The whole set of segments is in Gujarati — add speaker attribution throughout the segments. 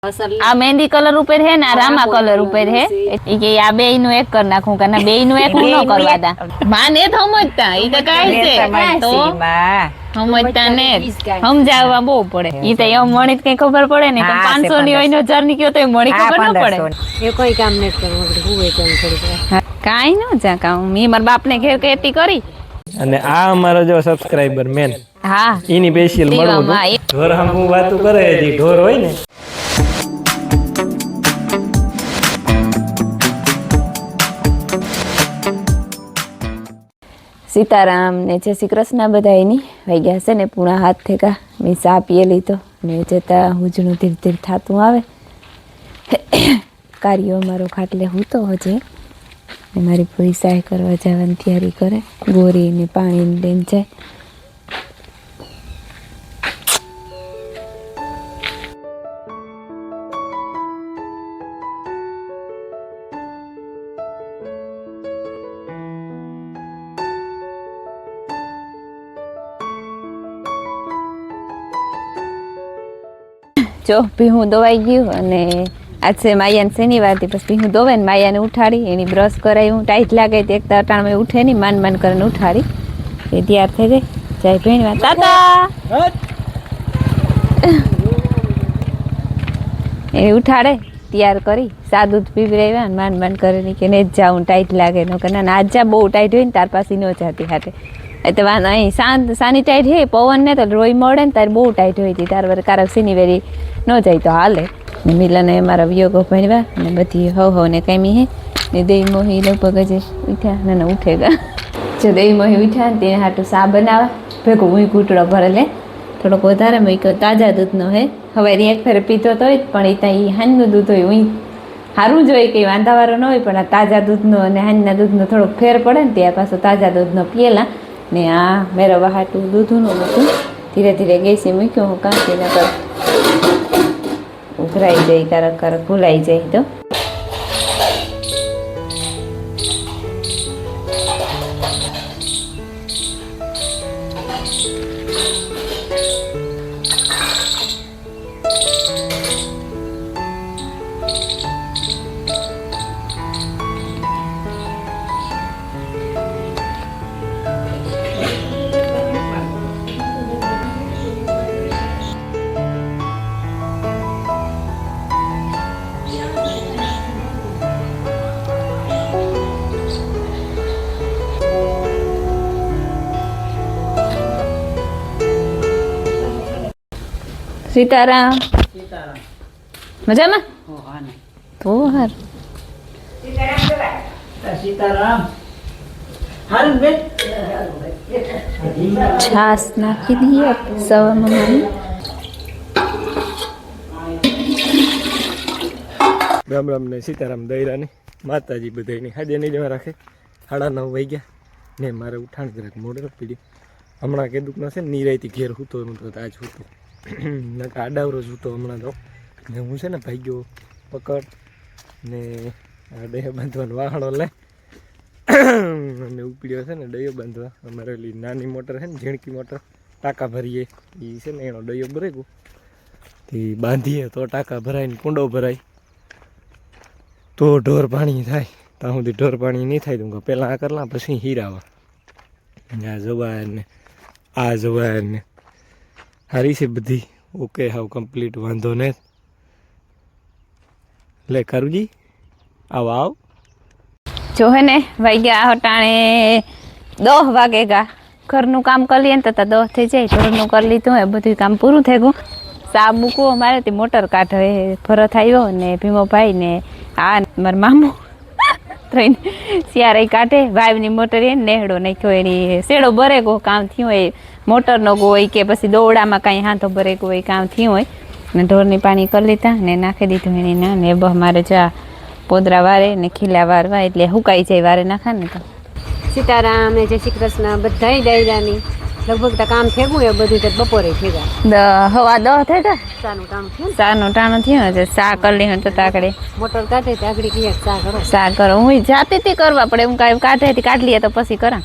Speaker 1: आ मेहंदी कलर ऊपर है ना रामा कलर ऊपर है કે આ બેય નું એક કરી નાખું કે ના બેય નું એક હું ન કરવા દા માને તો સમજતા ઈ તો કાઈ છે તો સમજતા ને સમજાવવા બહુ પડે ઈ તો એમ મણી કઈ ખબર પડે ને 500 ની હોય ને 1000 ની કયો તો મણી ખબર ન પડે
Speaker 2: એ કોઈ કામ ન કરવું હું એ કામ કરી
Speaker 1: કાઈ ન જા કામ મી માર બાપ ને ઘેર કેટી કરી
Speaker 3: અને આ અમારો જો સબસ્ક્રાઇબર મેન
Speaker 1: હા
Speaker 3: ઈની સ્પેશિયલ મળવું ઢોર હમ હું વાતો કરે જી ઢોર હોય ને
Speaker 1: सीताराम ने जय श्री कृष्ण बधाईनी वही गया से ने पूरा हाथ थे का मैं सा पिए ली तो ने जता हुजणो धीरे धीरे थातुं आवे कार्यो मारो खाटले हूँ तो हजे ने मारी पूरी सहाय करवा जवानी तैयारी करे गोरी ने पानी लईने जाए जो भीहू दवाई गयु अने आज से माया ने शनिवार थी बस भीहू दोवे ने माया ने उठाड़ी एनी ब्रश कराव्યું टाइट लागे तो एक तो अटाण में उठे नहीं मान मान करने उठाड़ी ए तैयार થઈ ગઈ જય ભેણવા તાતા ए उठाड़े तैयार करी सा दूध पीवराव्या मान मान करे के ने जाऊं टाइट लागे नो के ना आज जा बहुत टाइट होय ने तार पासी नो जाती हाटे ए तो वान अहीं शांत सानी टाइट है पवन ने तो रोई मोड़े ने तार बहुत टाइट होई थी तार वर कारक सीनी वेरी न जाए तो हाले मिलन मारा वियोगो भणवा ने बधी हो ने केमी है ने देवी मोही लगभग जे उठा ना उठेगा जो देवी मोही उठा ने तेने हाटू सा बनावा भेगो हुई घूटड़ो भरे ले थोड़ो वधारे मूक्यो ताजा दूधनो है हवारी एक फेर पीतो तो पण ई हांजनुं दूध होय हुई हारूं जोई के वांधावारो न होय पण आ ताजा दूधनो अने हांजना दूधनो थोड़ो फेर पड़े ने त्यार पाछो ताजा दूधनो पीएला ने आ मेरवा हाटू दूधનું મૂક્યું ધીરે ધીરે ગેસે મૂક્યો હું કાંકી ન કર ઉભરાઈ જાય કારક કારક ભૂલાઈ જાય તો सीताराम मजा में तो हर
Speaker 2: सीताराम
Speaker 1: छास नाखी दी सवा मम्मी
Speaker 3: राम राम ने सीताराम दयरा ने माताजी बधाई ने हाजे नहीं जमा राखे 9:30 वाई गया ने मारे उठाण જરાક મોડો પીડ્યો હમણાં કેદુક ન છે નીરાઈથી ઘેર હૂતો નતો આજ હૂતો નકા આડાવરો જૂતો હમણાં તો ને હું છે ને ભાગ્યો પકડ ને આ ડયો બાંધવાનો વાહણો લે અને ઉપડ્યો છે ને ડયો બાંધવા અમારે ઓલી નાની મોટર છે ને ઝીણકી મોટર ટાંકા ભરીએ એ છે ને એનો ડયો ભરાયો તે બાંધીએ તો ટાંકા ભરાય ને કુંડો ભરાય તો ઢોર પાણી થાય ત્યાં સુધી ઢોર પાણી નહીં થાય તો પહેલાં આ કરલા પછી હીરાવા આ જવાયર ને આ જવાયર ને हारी से बधी ओके हाउ कंप्लीट वांधो ने ले करू जी आओ आओ
Speaker 1: जो है ने वही गया हटाने 10 वागेगा घरનું કામ કરી લે તો 10 થઈ જાય ઘરનું કરી લીધું હે બધું કામ પૂરું થઈ ગયું સા મૂકો અમારે તે મોટર કાઢે ભરત આવ્યો ને ભીમો ભાઈ ને આ માર મામુ ત્રણ સિયારે કાઢે વાઈવની મોટર એ નેહડો નાખ્યો એની સેડો ભરે ગો કામ થયું હોય मोटर नो गोई के पछी दोड़ा में कहीं हाथों भरे कोई काम थी हो ढोरनी पानी कर लीधा ने नाखी दीधुं एनी ना ने मारे जा पोदरा वारे ने खीला वारवा एटले हुकाई जाय वारे नाखा ने तो
Speaker 2: सीताराम ने जय श्री कृष्ण बधाई डायरानी लगभग तो काम थे गયું બધું તો બપોરે થઈ ગયા
Speaker 1: હવા 10 થઈ ગયા
Speaker 2: સાનું કામ થયું
Speaker 1: સાનું ટાણું થયું છે સા કરી લે તો તાકડે
Speaker 2: મોટર કાઢે તે આગળ કીએ સા
Speaker 1: કરો હું જાતી તી કરવા પડે હું કાઈ કાઢે તી કાઢ લીએ તો પછી કરા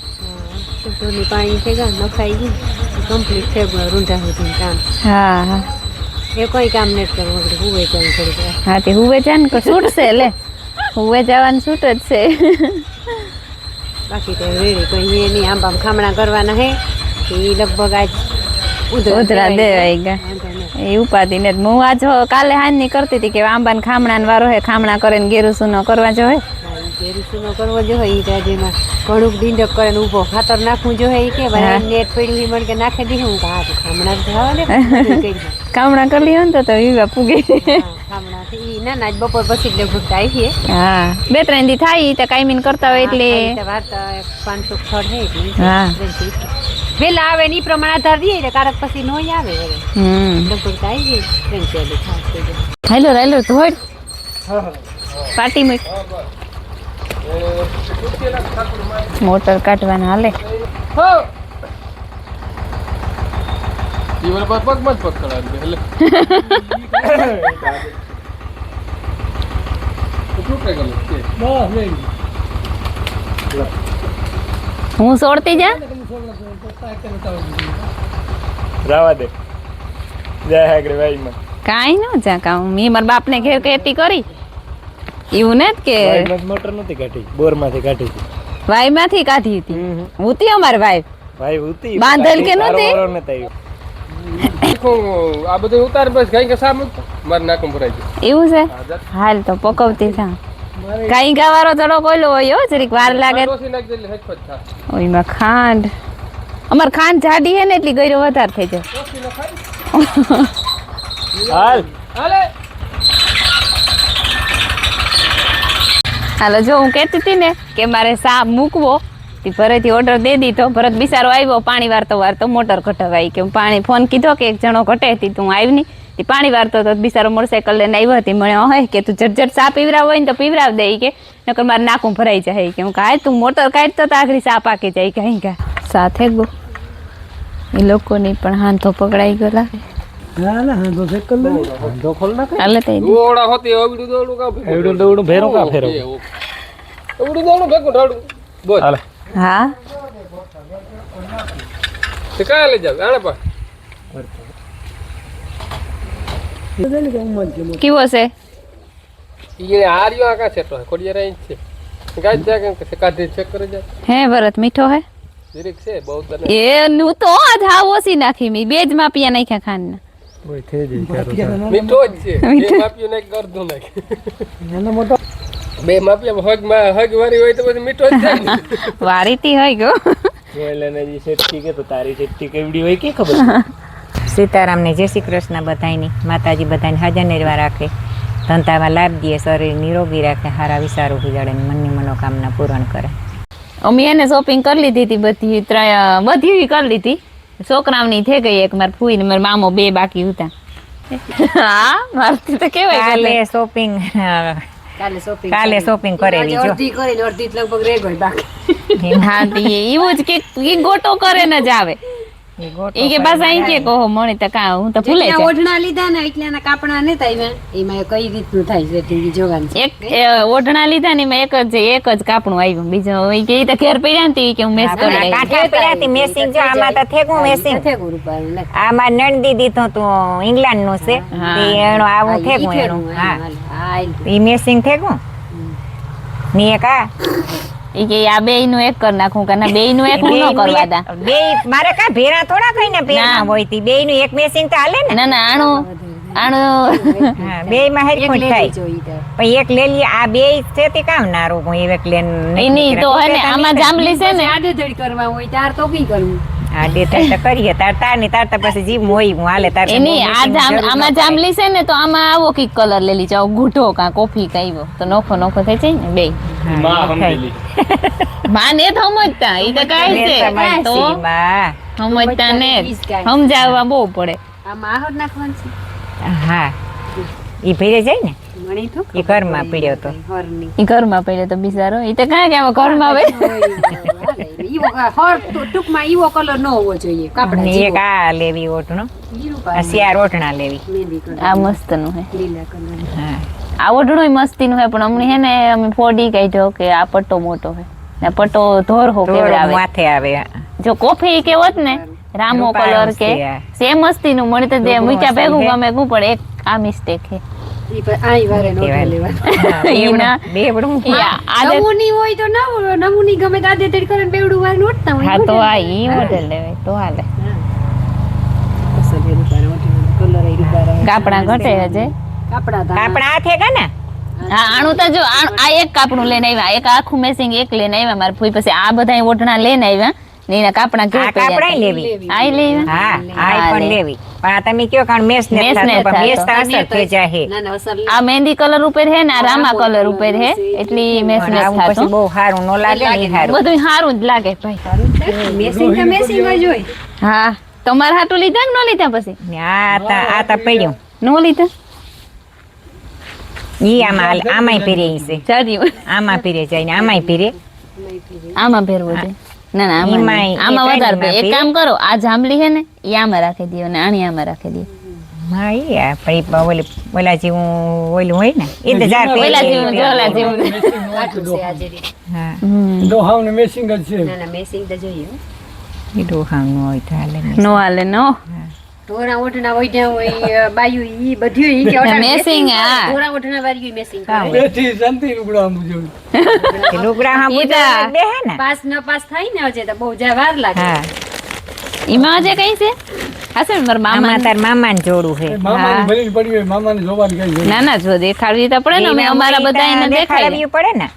Speaker 2: ઢોરની પાણી થઈ ગયા નખાઈ ગયું કમ્પ્લીટ થઈ ગયું રૂંઢા સુધી કામ
Speaker 1: હા હા
Speaker 2: એ કોઈ કામ નથી કરવું આપણે હુવે જવું થોડીક વાર.
Speaker 1: હા તે હુવે જા ને છૂટ છે લે હુવે જવાનું છૂટ જ છે
Speaker 2: બાકી તો રેડી કોઈ એ નહીં આંબામાં ખામણા કરવાના હે એ લગભગ આજ
Speaker 1: ઉધરા દેવાઈ ગયા
Speaker 2: વાંધો નહીં.
Speaker 1: એ ઉપાધિ ને હું આજ કાલે હાન ની કરતી હતી કે આંબા ને ખામણા ને વારો હે ખામણા કરે ને ગેરું સુનો કરવા જો હે
Speaker 2: હા, ઈ ઘેરીસુનો કરવો જોઈએ ઈ દાદીમાં ઘણું ડીંડક કરે ને ઊભો ખાતર નાખવું જોઈએ ઈ કે
Speaker 1: હા.
Speaker 2: નેટ પડ્યું ઈ મને કે નાખી દીધું હું કહું, હા તો ખામણા જ થવા દે બધું કરી દે.
Speaker 1: ખામણા કરી લ્યો ને તો વિવા પૂગે
Speaker 2: હા, ખામણાથી ઈ ના ના આજ બપોર પછી જ લગભગ તો આવીએ.
Speaker 1: હા 2-3 દી થાય ઈ તો કાયમીન કરતા હોય એટલે
Speaker 2: હા, આ રીતે વાર્તા 500 સ્થળ છે એટલે ઈ
Speaker 1: હા.
Speaker 2: વહેલા આવે ને ઈ પ્રમાણે આધાર દઈએ એટલે કારક પછી નો આવે હવે લગભગ તો આવીએ ટ્રેન ચાલી ખાસ થઈ જાય.
Speaker 1: હેલો હેલો ધોડ પાટી મૂક મોટર કાઢવાના હાલે
Speaker 3: ઈવર પર પગ મત પકડાવી એટલે શું કે ગલો કે
Speaker 1: હું છોડતી જા
Speaker 3: રાવા દે જય હાગરે ભાઈ માં
Speaker 1: કાંઈ ન જા કામ મેં મારા બાપને ઘેર કહેતી કરી એવું ને કે
Speaker 3: મોટર નથી કાઢી બોર માંથી કાઢી હતી
Speaker 1: વાઈમાંથી કાઢી હતી ઉતી અમાર વાઈ
Speaker 3: ભાઈ ઉતી
Speaker 1: બાંધેલ કે નહોતી?
Speaker 3: આ બધું ઉતાર બસ કઈ કે સામ માર નાકમ ભરાઈ ગયું
Speaker 1: એવું છે હાલ તો પકવતી થા કાંઈ ગાવારો થોડો કોયલો હોય હો જરીક વાર લાગે
Speaker 3: ડોસી નાખ દેલી હેઠ થા
Speaker 1: ઓયમાં ખાંડ અમાર ખાંડ જાડી હે ને એટલી ગયરો વધારે થઈ જાય
Speaker 3: હાલ હાલે
Speaker 1: હાલો જો હું કહેતી હતી ને કે મારે સા મૂકવો તે ભરેથી ઓર્ડર દે દીધો ભરત બિચારો આવ્યો પાણી વારતો મોટર ઘટાવાઈ કે હું પાણી ફોન કીધો કે એક જણો ઘટે હતી તું આવી નહીં તે પાણી વારતો તો બિચારો મોટરસાઇકલ લઈને આવ્યો હતી મને હોય કે તું ઝટઝટ સા પીવરાવ હોય ને તો પીવરાવ દે કે નકર મારે નાકું ભરાઈ જાય કે હું કાંઈ તું મોટર કાઢતો તો આગળ સા પાકી જાય કहीं કા સાથે ગો એ લોકોની પણ હાંધો પકડાઈ ગયો લાગે હાલે તઈ દે.
Speaker 3: દોડા હોતી એવડું દોડું કા એવડું દોડું ભેરો કા ફેરો એવડું દોડું ભેગું ઢાડું બોલ હાલે
Speaker 1: હા
Speaker 3: તે કાય લઈ જાવ આને પા
Speaker 1: કેવો છે
Speaker 3: ઈ આર્યો આકા છે તો કોડિયા રહી છે ગાય જા કે કાઢી ચેક કરે જા
Speaker 1: હે ભરત મીઠો હે
Speaker 3: જીરીક છે બહુ તને
Speaker 1: એ નું તો આજ હાવ ઓછી નાખી મી બે જ માપિયા નાખ્યા ખાંડના
Speaker 3: ઓય થઈ જાય મીઠો જ છે બે માપ્યો નાખ અડધું નાખ બે માપ્યા હગ વારી હોય તો પછી મીઠો જ થાય ને
Speaker 1: વારીતી હોય ગયો
Speaker 3: જોઈલેને જી સેટકી કે તો તારી સેટકી કેવડી હોય કે ખબર
Speaker 4: સીતારામને જય શ્રી કૃષ્ણ બધાયની માતાજી બધાને હાજર નિર્વા રાખે ધંધામાં લાભ દે શરીર નિરોગી રાખે સારા વિચારો ગુજાડે ને મનની મનોકામના પૂરણ કરે
Speaker 1: અમે એને શોપિંગ કરી લીધી હતી બધી બધી કરી લીધી છોકરાઓની થઈ ગઈ એક મારા ફૂઈ ને મારા મામો બે બાકી હતા હા મારથી તો કેવાય
Speaker 4: કાલે શોપિંગ કાલે શોપિંગ કરેલી જો
Speaker 2: અડધી કરીને અડધી જ લગભગ રહી ગઈ બાકી
Speaker 1: હા તે એવું જ કે ઈ ગોટો કરે ને જ આવે ઈ કે બસ અહીં કે કહો મણી તો કા હું તો ભૂલે
Speaker 2: જેટલા
Speaker 1: છે
Speaker 2: ઓઢણા લીધા ને એટલાના કાપણા નતા આવ્યા એમાં કઈ રીતનું થાય છે તે જોવાનું છે.
Speaker 1: એક ઓઢણા લીધા ને એમાં એક જ કાપણું આવ્યું બીજો ઈ કે ઈ તો ઘેર પડ્યા ને ઈ કે હું મેસ કરી લઈશ.
Speaker 4: કાંઠા પડ્યાથી મેસિંગ જો આમાં તો થેગું મેસિંગ
Speaker 2: થેગું રૂપાનું લે.
Speaker 4: આમાં નણદી દીધું તું ઇંગ્લેન્ડ નું છે
Speaker 1: હા.
Speaker 4: તે એનું આવું
Speaker 2: ઈ
Speaker 4: થેગું
Speaker 2: ફેરવું,
Speaker 4: એનું હા
Speaker 2: હાલ, હાલ.
Speaker 4: ઈ મેસિંગ થેગું ની એક આ
Speaker 1: ઈ કે આ બે નું એક કરી નાખું કે ના બે નું એક હું ન કરવા દા
Speaker 4: બે મારે કા ભેરા થોડા કઈને
Speaker 1: ના.
Speaker 4: પહેરવા હોય તી બે નું એક મેસિંગ તો હાલે ને
Speaker 1: ના ના આણું
Speaker 4: હા બે માં
Speaker 2: એક
Speaker 4: હરખું જ
Speaker 2: લેવી
Speaker 4: થાય
Speaker 2: જોઈએ તાર.
Speaker 4: પણ એક લઈ લઈએ આ બે છે તે કામ ના રોકું એક લેન
Speaker 1: એની તો હે ને આમાં જાંબલી છે ને
Speaker 2: આડેધડ કરવા હોય તાર તો બી કરવું.
Speaker 4: હા દે તો કરીએ તાર ની તાર તો પછી જીમ હોય હું હાલે તાર તો
Speaker 1: એની
Speaker 4: બહુ
Speaker 1: આ
Speaker 4: missing જરૂર ન
Speaker 1: આમાં
Speaker 4: પડે.
Speaker 1: જાંબલી છે ને તો આમાં આવો કઈક કલર લઈ લીજો ગુઠો કા કોફી કાઈવો તો નોખો થઈ જાય ને બે
Speaker 4: હા,
Speaker 3: માં
Speaker 4: થાય.
Speaker 3: સમજેલી
Speaker 1: માં ને સમજતા ઈ તો કાઈ
Speaker 4: ને
Speaker 1: છે
Speaker 4: તમારી
Speaker 1: તો
Speaker 4: સીમા.
Speaker 1: સમજતા ને સમજાવવા બહુ પડે
Speaker 2: આમાં આહોર નાખવાનું છે.
Speaker 4: હા ઈ ભેરે જાય ને
Speaker 2: મણી તો
Speaker 4: ઈ ઘરમાં પીડ્યો તો
Speaker 2: હરની.
Speaker 1: ઈ ઘરમાં પડ્યો તો બિચારો ઈ તો કાંઈ કે આમાં ઘરમાં આવે
Speaker 2: ઈવો હર ટૂંકમાં ઈવો કલર ન હોવો જોઈએ કાપડા
Speaker 4: ને એક
Speaker 2: જેવો.
Speaker 4: આ લેવી ઓઢણો
Speaker 2: ઈરું
Speaker 4: આ
Speaker 2: પાડું.
Speaker 4: શિયાર ઓઢણા લેવી
Speaker 2: મહેંદી કલર.
Speaker 1: આ મસ્ત નું હે
Speaker 2: લીલા કલર.
Speaker 4: હા
Speaker 1: આ ઓઢણું મસ્તી નું હે પણ અમને હે ને અમે ફોડી કાઢ્યો કે આ પટ્ટો મોટો હે ને પટ્ટો ધોર હો
Speaker 4: ધોળું
Speaker 1: કેવડાવે
Speaker 4: માથે આવે
Speaker 1: જો કોફી કે હોત ને રામો
Speaker 4: રૂપાળો
Speaker 1: કલર કે
Speaker 4: છે આ.
Speaker 1: સેમ મસ્તી નું મને તો જે
Speaker 4: રૂપડું
Speaker 1: મૂક્યા
Speaker 4: મસ્તી
Speaker 1: ભેગું
Speaker 4: છે.
Speaker 1: ગમે હું પણ એક આ મિસ્ટેક છે
Speaker 2: ઈ પણ આઈ વારે નો
Speaker 4: કહેવાય.
Speaker 2: લેવાનું
Speaker 4: હા,
Speaker 1: ઈના-
Speaker 4: બેવડું
Speaker 1: યા, આદત-
Speaker 2: નમૂની હોય તો નમૂની ગમે તો આદે તેડ કરે બેવડું વાર નોટતા હોય
Speaker 1: હા તો આ ઈ મોડેલ લેવાય તો હાલે
Speaker 2: કલર ઈ રૂપારા
Speaker 1: કાપડા ઘટે હજે
Speaker 2: કાપડા
Speaker 4: કાપડા હાથે કા ને
Speaker 1: હા આણું તો જો આ એક કાપડું લઈને આવ્યા એક આખું મેસિંગ એક લઈને આવ્યા મારા ફૂઈ પછી આ બધા ઓઢણા લઈને આવ્યા ને એના કાપડા ઘેર
Speaker 4: આ
Speaker 1: પડ્યા
Speaker 4: કાપડા
Speaker 1: હતા.
Speaker 4: લેવી
Speaker 1: આ લેવા
Speaker 4: હા આ
Speaker 1: હા,
Speaker 4: પણ
Speaker 1: લે.
Speaker 4: લેવી પણ આ તમે કયો કારણ મેસ ને
Speaker 1: મેસ ને
Speaker 4: થતો, પણ મેસ તો
Speaker 1: થતો.
Speaker 4: અસર થઈ જાય
Speaker 2: ના ના અસર
Speaker 1: આ મહેંદી કલર ઉપર હે ને આ રામા કલર ઉપર હે એટલી મેસ
Speaker 4: પણ
Speaker 1: મેસ
Speaker 4: આવું પછી
Speaker 1: થાતું
Speaker 4: બહુ સારું ન લાગે ને ઈ સારું
Speaker 1: બધું સારું જ લાગે ભાઈ
Speaker 2: મેસિંગ તો મેસિંગ જ હોય
Speaker 1: હા તમારે હાટું લીધા કે ન લીધા પછી
Speaker 4: ને આ તા પડ્યું
Speaker 1: ન લીધા
Speaker 4: ઈ આમાંય પીરે ઈ છે
Speaker 1: ચાલ્યું
Speaker 4: આમાં પીરે જાય ને આમાંય પીરે
Speaker 1: આમાં પહેરવો છે ના ના આમાં
Speaker 4: એમાંય
Speaker 1: નહીં. આમાં
Speaker 4: એ
Speaker 1: વધારે
Speaker 4: ત્રણેયમાં
Speaker 1: પહેર. એક કામ કરો આ જાંબલી હે ને એ આમાં રાખી દો અને આણી આમાં રાખી દો
Speaker 4: હા ઈ આ પછી ઓલા જેવું ઓલું હોય ને ઇંતજાર
Speaker 1: ઓલા જેવું જોલા જેવું
Speaker 2: આટલું છે આજે રી.
Speaker 4: હા
Speaker 3: દોહાવને મેસિંગ જ છે
Speaker 2: ના ના મેસિંગ તો જોઈએ હો.
Speaker 4: ઈ ડોહાનું હોય તો હાલે ને.
Speaker 1: નો હાલે નો
Speaker 2: ઢોરા ઓઢણા હોય ત્યાં હોય બાયું ઈ બધું ઈ કે ઓઢા
Speaker 1: મેસિંગ, હા.
Speaker 2: ઢોરા ઓઢણા વાળી મેસિંગ
Speaker 4: હા.
Speaker 2: કરે
Speaker 3: બેઠી શાંતિ લુગડા આમ જોયું
Speaker 4: તે લુગડા હા
Speaker 1: ઈ
Speaker 4: બધું
Speaker 1: તો-
Speaker 4: બેહે ને
Speaker 2: પાસ ન પાસ થાય ને હજે તો બહુ જા વાર લાગે
Speaker 4: હા
Speaker 1: એમાં જે કઈ છે હાસે મારા મામા
Speaker 4: આમાં તાર મામાને જોડું છે
Speaker 3: મામાની ભરી પડી હોય મામાને જોવાની કઈ જોઈએ
Speaker 1: ના ના જો દેખાડવી તો પડે ને અમે અમારા બધા એને દેખાડીએ
Speaker 4: દેખાડવી પડે ને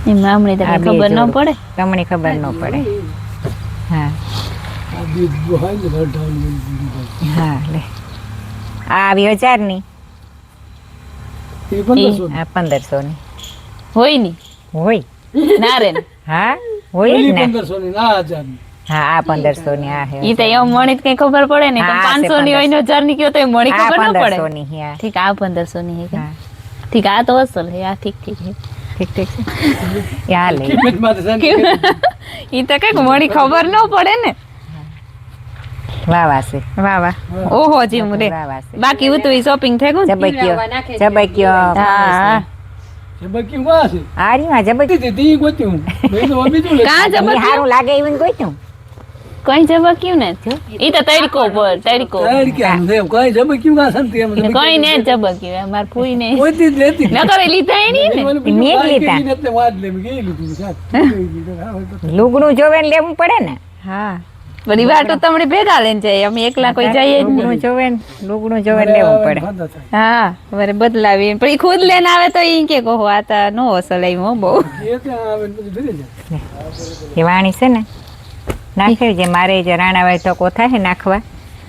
Speaker 1: એમાં અમને તો
Speaker 4: આ
Speaker 1: કઈ
Speaker 4: બે
Speaker 1: ખબર ન
Speaker 4: જોડું.
Speaker 1: પડે
Speaker 4: તમને ખબર ન પડે હા
Speaker 3: આ બીજ દોહાય ને રઢાવને
Speaker 4: હા લે આ આવી 1000 ની
Speaker 3: એ 1500
Speaker 4: આ 1500 ની
Speaker 1: હોય ની
Speaker 4: હોય
Speaker 1: ના રે
Speaker 4: હા હોય જ
Speaker 3: ઓલી
Speaker 4: ને
Speaker 3: 1500 ની ના 1000 ની
Speaker 4: હા આ 1500 ની આ હે
Speaker 1: ઈ તો એમ મણી કઈ ખબર પડે ને
Speaker 4: હા,
Speaker 1: પણ
Speaker 4: છે
Speaker 1: 500 ની હોય ને 1000 ની કયો તો એ મણી
Speaker 4: આ
Speaker 1: ખબર ન
Speaker 4: 1500
Speaker 1: પડે
Speaker 4: ની હે આ.
Speaker 1: ઠીક આ 1500 ની હે કે?
Speaker 4: હા
Speaker 1: ઠીક આ તો અસલ હે આ ઠીક ઠીક હે
Speaker 4: ઠીક ઠીક છે યા લે
Speaker 3: કિંમત માં તો શાંતિ
Speaker 1: ઈ તો કઈક મણી ખબર ન પડે ને
Speaker 4: વાહ વાહ છે
Speaker 1: વાહ વાહ ઓહો જીવ રે
Speaker 4: વાહ વાહ છે
Speaker 1: બાકી હું તો ઈ શોપિંગ થઈ ગયું ને?
Speaker 4: જબક્યો
Speaker 1: હા
Speaker 3: છે બાકી વાહ છે
Speaker 4: આરીમાં જબક્યો
Speaker 3: તે તી ગોત્યું મેં તો બીજું લે
Speaker 1: કાં જબક્યું?
Speaker 4: સારું લાગે એવું ને કોઈ
Speaker 1: કઈ જબક્યું ને ઈ તો તડકો પર તડકો
Speaker 3: તાર કે આમ દેવ કઈ જબક્યું કા શાંતિ એમ
Speaker 1: કઈ ને જબક્યું અમાર ફૂઈ ને
Speaker 3: કોઈ તી જ લેતી
Speaker 1: નકર એ લીધા એ નહીં ને
Speaker 4: મેં જ લીધા.
Speaker 3: એટલે વાત લે મેં ગઈ લીધું સાહેબ
Speaker 4: લુગડું જોવે ને લેવું પડે ને
Speaker 1: હા બધી વાતો તમને ભેગા લઈને જાય અમે એકલા કોઈ જઈએ જ નહીં
Speaker 4: લુગડું જોવે ને લેવું પડે
Speaker 1: હા વરે બદલાવી પણ ઈ ખુદ લઈને આવે તો ઈ કે કહો આ તો નો અસલાઈ હો બહુ
Speaker 3: એ તો આવે ને બધું ભરી જાય
Speaker 4: એ વાણી છે ને નાખે જે મારે જે રાણાવાય તો કોથા છે નાખવા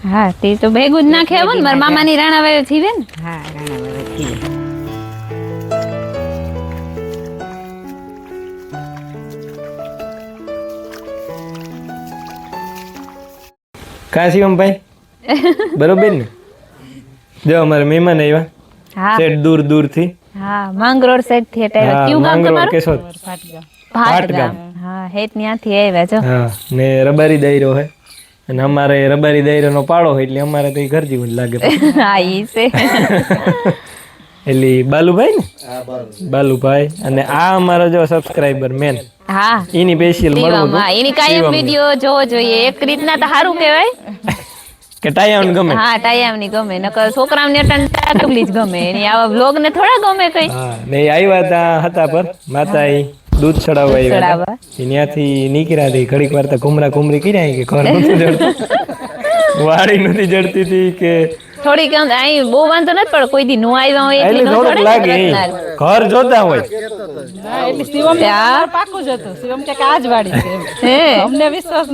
Speaker 1: હા તે તો ભેગું જ નાખે આવો ને મારા મામાની રાણાવાયો થીવે ને
Speaker 4: હા રાણાવાય થી
Speaker 3: કા શિવમભાઈ બરોબર ને જો અમારે મહેમાન આવ્યા
Speaker 1: હા
Speaker 3: સેટ દૂર દૂર થી
Speaker 1: હા માંગરોળ સાઈડ થી હટાવ્યા કયું ગામ તમારું
Speaker 3: કેશોદ
Speaker 1: ભાટ ગામ હા હેત ત્યાંથી આવ્યા જો
Speaker 3: હા ને રબારી દાયરો હે અને અમારે રબારી દાયરો નો પાડો હોય એટલે અમારે તો ઈ ઘર જેવું જ લાગે
Speaker 1: હા ઈ છે
Speaker 3: એટલે બાલુભાઈ ને બાલુભાઈ અને આ અમારો જો સબસ્ક્રાઇબર મેન
Speaker 1: હા
Speaker 3: એની સ્પેશિયલ મળવું
Speaker 1: શિવમ, હા એની કાયમ વિડીયો જોવો જોઈએ એક રીતના તો સારું કહેવાય
Speaker 3: કે ટાયાውን ગમે
Speaker 1: હા ટાયામ ની ગમે નકર છોકરાઓને ટકલી જ ગમે એની આવા વ્લોગ ને થોડા ગમે કઈ
Speaker 3: હા ને ઈ આવ્યા હતા પર માતા ઈ દૂધ ચડાવવા આવ્યા
Speaker 1: ચડાવવા.
Speaker 3: હતા ઈ ન્યાથી નીકળ્યા હતી ઘડીક વાર તો ઘુમરા ઘુમરી કર્યા કે ઘર નતું જડતું વાડી નથી જડતી હતી કે
Speaker 1: થોડીક આમ અહીં બહુ વાંધો નથી પણ કોઈ દી નો આવ્યા હોય
Speaker 3: એટલે
Speaker 1: એટલે નો
Speaker 3: થોડુંક
Speaker 1: ચડે
Speaker 3: લાગે
Speaker 1: ને
Speaker 3: ઈ.
Speaker 1: રત્નાર.
Speaker 3: ઘર જોતા હોય
Speaker 1: હે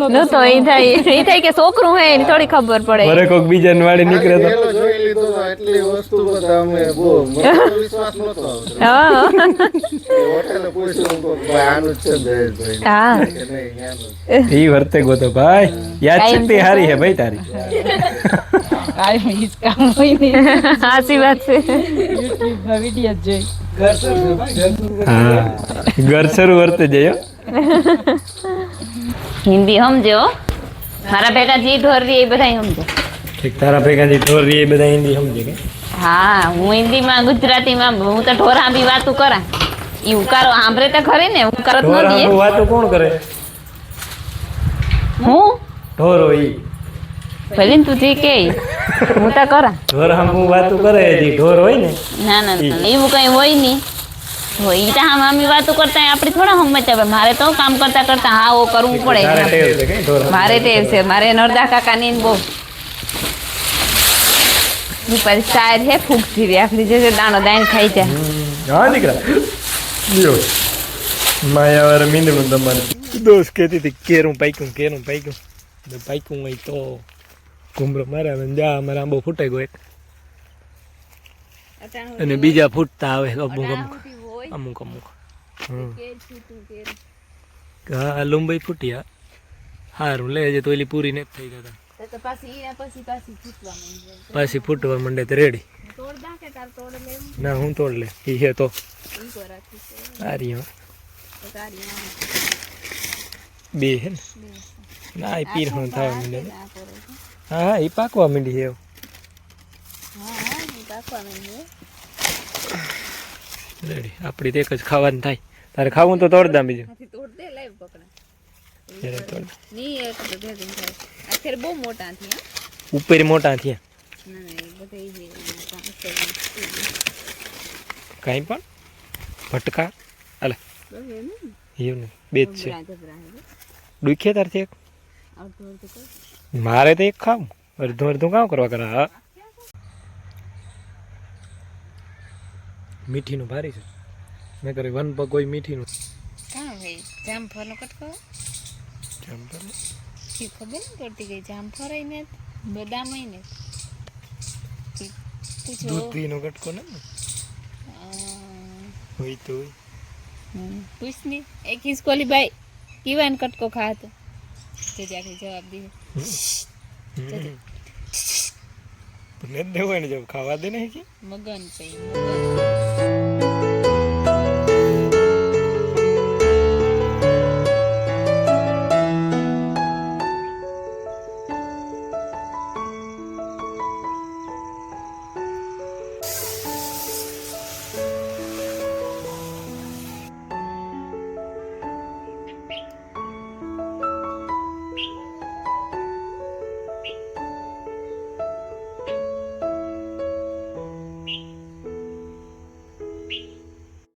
Speaker 1: નો તો ઈ થાય કે છોકરું હે એની થોડી ખબર પડે
Speaker 3: ઘરે કોઈક બીજાની વાડી નીકળે તો
Speaker 5: પેલો જોઈ લીધો તો એટલી વસ્તુ બધા અમે બહુ મને તો વિશ્વાસ નતો આવતો
Speaker 1: હા
Speaker 5: હોટેલે પૂછ્યું તો ભાઈ આનું જ છે જયેશભાઈ
Speaker 1: હા
Speaker 5: કે નહીં આનું જ.
Speaker 3: ઈ વર્તે ગોતો ભાઈ યાદ શક્તિ હારી હે ભાઈ તારી
Speaker 1: સાચી વાત છે
Speaker 3: હા ઘર શરૂ વર્તે જયો
Speaker 1: હિન્દી સમજો મારા ભેગા જી ઢોર રહી એ બધા સમજો
Speaker 3: ઠીક તારા ભેગા જે ઢોર રહી એ બધા હિન્દી સમજે કે
Speaker 1: હા હું હિન્દીમાં ગુજરાતીમાં હું તો ઢોરા બી વાતું કરા ઈ ઉકારો સાંભળે તો ખરી ને ઉકારો જ
Speaker 3: ઢોર
Speaker 1: ન દઈએ
Speaker 3: આખું વાતો કોણ કરે
Speaker 1: હું
Speaker 3: ઢોરો ઈ
Speaker 1: ભલે ને તું જે કે હું તો કરા
Speaker 3: ઢોર આમ હું વાતું કરે હજી ઢોર હોય ને
Speaker 1: ના ના ના, એવું કઈ હોય નહીં હોય ઈ તો આમ આમી વાતો કરતા હોય, આપણી થોડા હમત આવે. મારે તો કામ કરતા કરતા હા ઓ કરવું
Speaker 3: તારે
Speaker 1: પડે.
Speaker 3: ટેવ છે કઈ ઢોર
Speaker 1: મારે ટેવ છે, મારે નરદા કાકા ની બહુ ઉપર સાર હે ફૂગ જીવી આખરી જે દાણો દાણ ખાઈ જાય.
Speaker 3: હા દીકરા લ્યો માયાવાર મીંદડું તમારે દોસ્ત કહેતી હતી કેરું પાક્યું હોય તો ઘુમરો મારે આવે ને જા અમારે આંબો ફૂટાઈ ગયો એક અને બીજા ફૂટતા આવે અમુક હા લુંબાઈ ફૂટ્યા સારું લે છે તો એલી પૂરી નથી થઈ જતા પાછી ફૂટવા માંડે તો રેડી ના હું તોડ લે ઈ હે તો સારી હો બે હે ને ના એ પીર થવા માંડે હા હા એ પાકવા માંડી છે રેડી આપણી તો એક જ ખાવાનું થાય તારે ખાવું તો તોડ દા બીજું ઉપર મોટા થયા કઈ પણ ભટકા અલે એવું નહીં બે જ છે દુખે તારથી એક મારે તો એક ખાવું અડધું કામ કરવા કરા હા મીઠીનું ભારી છે મેં કરે વન પગ કોઈ મીઠીનું
Speaker 1: જામફળ નો કટકો ખબર નહીં પડતી ગઈ જામફળ ને બદામ ને
Speaker 3: દૂધીનો કટકો ને હોય તો
Speaker 1: પૂછ ની એક હિસકોલી ભાઈ કીવાન કટકો ખાતો તો જાકે જવાબ દીધો
Speaker 3: ને દેવાય ને જો ખાવા દે નહીં કે
Speaker 1: મગન છે મગન